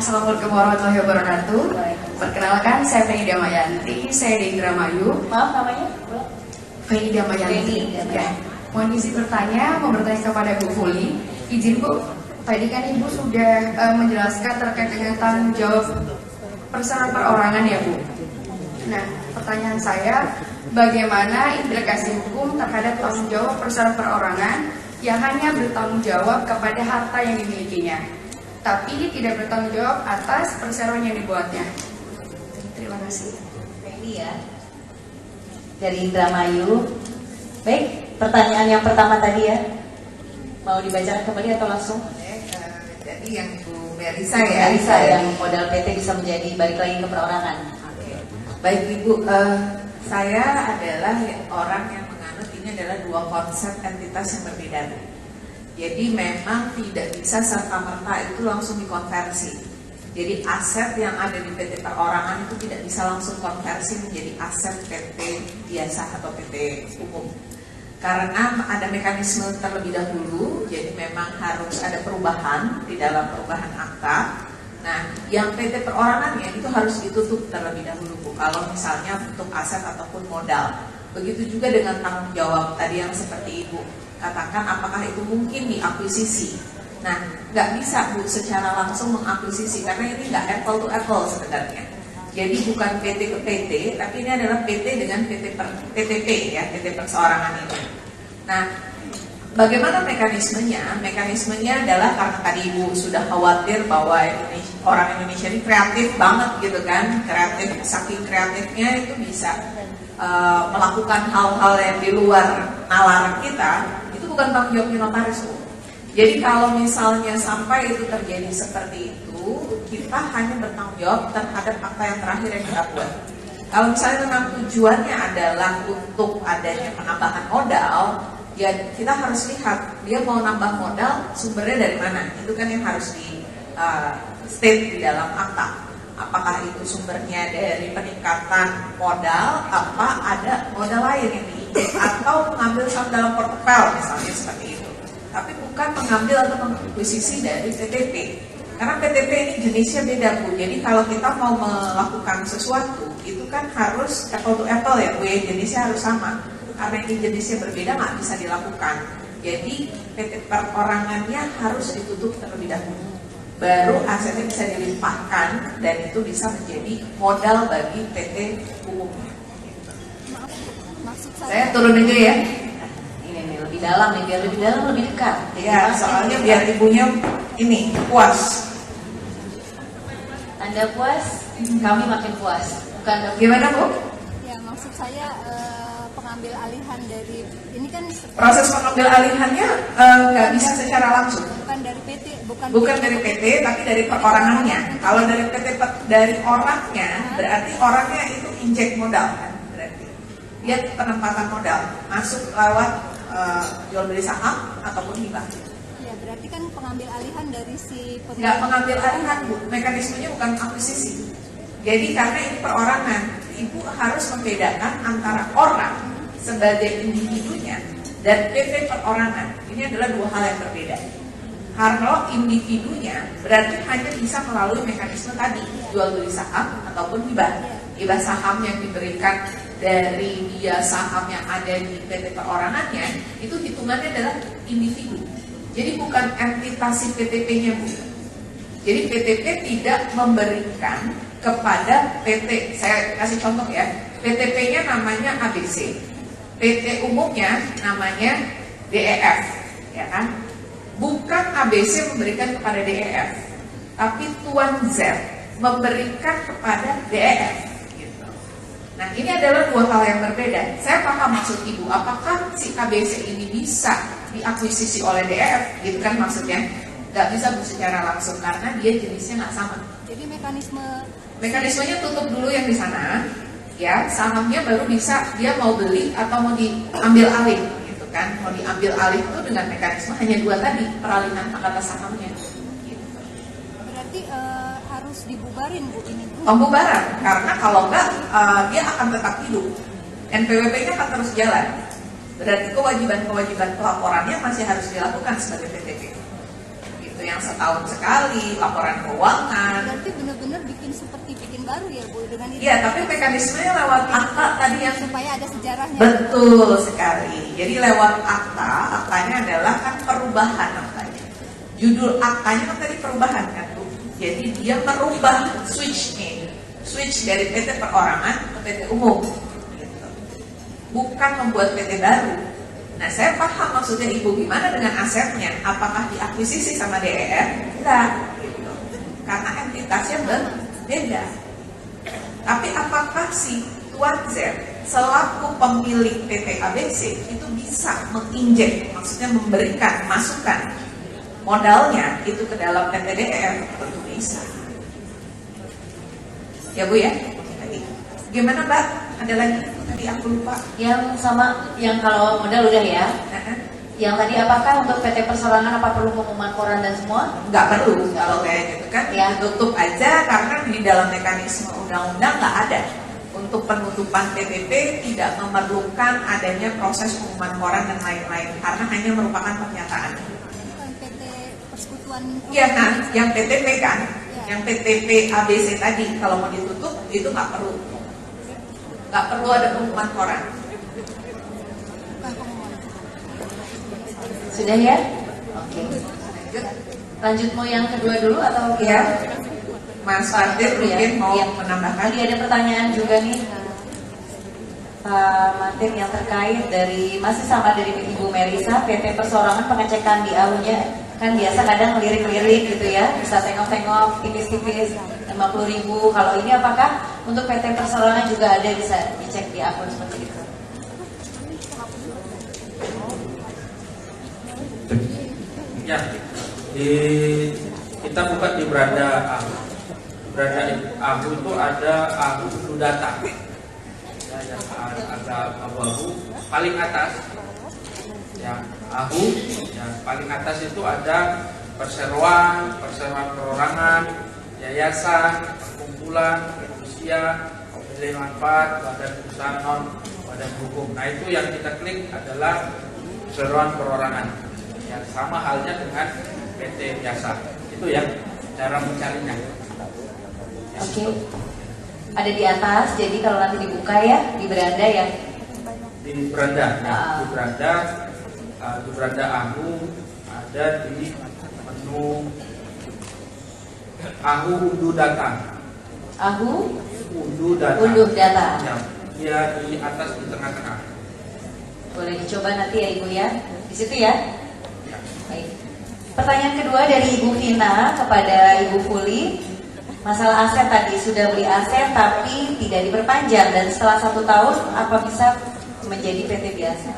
Assalamualaikum warahmatullahi wabarakatuh. Perkenalkan, saya Feni Damayanti, saya di Indramayu. Maaf namanya? Feni Damayanti. Ya. Mohon izin bertanya, mau bertanya kepada Bu Fuli. Izin Bu, tadi kan Ibu sudah menjelaskan terkait dengan tanggung jawab perseroan perorangan ya Bu. Nah, pertanyaan saya, bagaimana implikasi hukum terhadap tanggung jawab perseroan perorangan yang hanya bertanggung jawab kepada harta yang dimilikinya, tapi tidak bertanggung jawab atas perseroan yang dibuatnya? Terima kasih. Ini ya dari Indramayu. Baik, pertanyaan yang pertama tadi ya, mau dibacakan kembali atau langsung? Jadi yang Bu Melisa ya, Melisa yang modal PT bisa menjadi balik lagi ke perorangan. Oke. Baik Ibu, saya adalah orang yang menganut ini adalah dua konsep entitas yang berbeda. Jadi memang tidak bisa serta-merta itu langsung dikonversi. Jadi aset yang ada di PT perorangan itu tidak bisa langsung konversi menjadi aset PT biasa atau PT umum. Karena ada mekanisme terlebih dahulu, jadi memang harus ada perubahan di dalam perubahan akta. Nah, yang PT perorangannya itu harus ditutup terlebih dahulu Bu, kalau misalnya untuk aset ataupun modal. Begitu juga dengan tanggung jawab tadi yang seperti Ibu katakan, apakah itu mungkin diakuisisi. Nah, nggak bisa Bu secara langsung mengakuisisi karena ini nggak apple to apple sebenarnya. Jadi bukan PT ke PT, tapi ini adalah PT dengan PTP ya, PT perseorangan ini. Nah, bagaimana mekanismenya? Mekanismenya adalah karena tadi Ibu sudah khawatir bahwa orang Indonesia ini kreatif banget gitu kan, kreatif, saking kreatifnya itu bisa melakukan hal-hal yang di luar nalar kita, itu bukan tanggung jawabnya notaris Bu. Jadi kalau misalnya sampai itu terjadi seperti itu, kita hanya bertanggung jawab terhadap apa yang terakhir yang kita buat. Kalau misalnya memang tujuannya adalah untuk adanya penambahan modal, ya kita harus lihat dia mau nambah modal sumbernya dari mana. Itu kan yang harus di state di dalam akta. Apakah itu sumbernya dari peningkatan modal, apa ada modal lain yang diinjek, atau mengambil saham dalam portfolio misalnya seperti itu. Tapi bukan mengambil atau mengakuisisi dari PTP. Karena PTP ini jenisnya beda Bu. Jadi kalau kita mau melakukan sesuatu, itu kan harus apple to apple ya Bu, jenisnya harus sama. Karena ini jenisnya berbeda nggak bisa dilakukan. Jadi PT perorangannya harus ditutup terlebih dahulu. Baru asetnya bisa dilimpahkan dan itu bisa menjadi modal bagi PT umumnya. Saya turun aja ya. Ini lebih dalam nih, biar lebih dalam lebih dekat. Ya, soalnya biar ibunya ini puas. Anda puas, kami makin puas. Bukan Gimana Bu? Ya, maksud saya pengambil alihan dari ini kan Proses pengambil alihannya nggak bisa secara langsung. bukan dari PT, Bukan dari PT, tapi dari perorangannya. Kalau dari PT dari orangnya, berarti orangnya itu injek modal kan? Berarti dia penempatan modal masuk lewat jual beli saham ataupun hibah. Ya, berarti kan pengambil alihan dari si Nggak mengambil alihan Bu, mekanismenya bukan akuisisi. Jadi karena ini perorangan, Ibu harus membedakan antara orang sebagai individunya dan PT perorangan. Ini adalah dua hal yang berbeda. Kalau individunya berarti hanya bisa melalui mekanisme tadi, jual beli saham ataupun hibah. Hibah saham yang diberikan dari dia saham yang ada di PT perorangannya, itu hitungannya adalah individu. Jadi bukan entitas si PTP-nya Bu. Jadi PTP tidak memberikan kepada PT. Saya kasih contoh ya. PTP-nya namanya ABC. PT umumnya namanya DEF, ya kan? Bukan ABC memberikan kepada DEF, tapi Tuan Z memberikan kepada DEF. Gitu. Nah, ini adalah dua hal yang berbeda. Saya paham maksud Ibu. Apakah si ABC ini bisa diakuisisi oleh DEF? Gitu kan maksudnya? Gak bisa secara langsung karena dia jenisnya nggak sama. Jadi Mekanismenya tutup dulu yang di sana, ya sahamnya baru bisa dia mau beli atau mau diambil alih. Kan mau diambil alih itu dengan mekanisme hanya dua tadi, peralihan hak atas sahamnya. Gitu. berarti harus dibubarin Bu ini Bu. Pembubaran, karena kalau enggak dia akan tetap hidup. NPWP-nya akan terus jalan. Berarti kewajiban-kewajiban pelaporannya masih harus dilakukan sebagai PTP. Gitu yang setahun sekali, laporan keuangan. Berarti benar-benar bikin baru ya Bu dengan itu. Iya, tapi mekanismenya lewat akta tadi yang Supaya ada sejarahnya. betul sekali. Jadi lewat akta, aktanya adalah kan perubahan aktanya. Judul aktanya kan tadi perubahan kan Bu. Jadi dia merubah switch dari PT perorangan ke PT umum. Gitu. Bukan membuat PT baru. Nah, saya paham maksudnya Ibu gimana dengan asetnya. Apakah diakuisisi sama DER? Enggak. Gitu. Karena entitasnya berbeda. Tapi apakah si Tuan Z selaku pemilik PT ABC itu bisa menginjek, maksudnya memberikan masukan modalnya itu ke dalam PT DER? Tentu bisa. Ya Bu ya. Tadi. Gimana Mbak? Ada lagi? Tadi aku lupa. Yang sama, yang kalau modal udah ya. Yang tadi apakah untuk PT Perseorangan apa perlu pengumuman koran dan semua? Nggak perlu kalau kayak gitu kan, Ya. tutup aja karena di dalam mekanisme undang-undang nggak ada. Untuk penutupan PTP tidak memerlukan adanya proses pengumuman koran dan lain-lain karena hanya merupakan pernyataan. Bukan PT Persekutuan. Iya kan, yang PTP kan, yang PTP ABC tadi kalau mau ditutup itu nggak perlu ada pengumuman koran. Bukan pengumuman. Sudah ya? Oke. Lanjut, Lanjut mau yang kedua dulu atau ya, Mas Fadir Ya, mungkin mau iya. menambahkan. Tadi ada pertanyaan juga nih Pak Martin yang terkait dari masih sama dari Ibu Merisa, PT Perseorangan pengecekan di AU-nya kan biasa kadang lirik-lirik gitu ya, bisa tengok-tengok tipis-tipis 50.000. Kalau ini apakah untuk PT Perseorangan juga ada bisa dicek di akun seperti itu? Ya, kita buka di beranda AHU. Beranda AHU itu ada AHU data. Ya, yang agak abu-abu. Paling atas, ya AHU. Ya, paling atas itu ada perseroan perorangan, yayasan, perkumpulan, fidusia, pemilih manfaat, badan usaha non, badan hukum. Nah itu yang kita klik adalah perseroan perorangan. Ya, sama halnya dengan PT biasa. Itu ya cara mencarinya. Oke. Ada di atas, jadi kalau nanti dibuka ya di beranda ya. Di beranda, ya. Di beranda AHU ada di menu AHU unduh data. AHU Unduh data. unduh data. Ya, dia di atas di tengah-tengah. Boleh dicoba nanti ya Ibu ya. Di situ ya. Ya. Baik. Pertanyaan kedua dari Ibu Vina kepada Ibu Fuli. Masalah aset tadi, sudah beli aset tapi tidak diperpanjang dan setelah 1 tahun apa bisa menjadi PT biasa?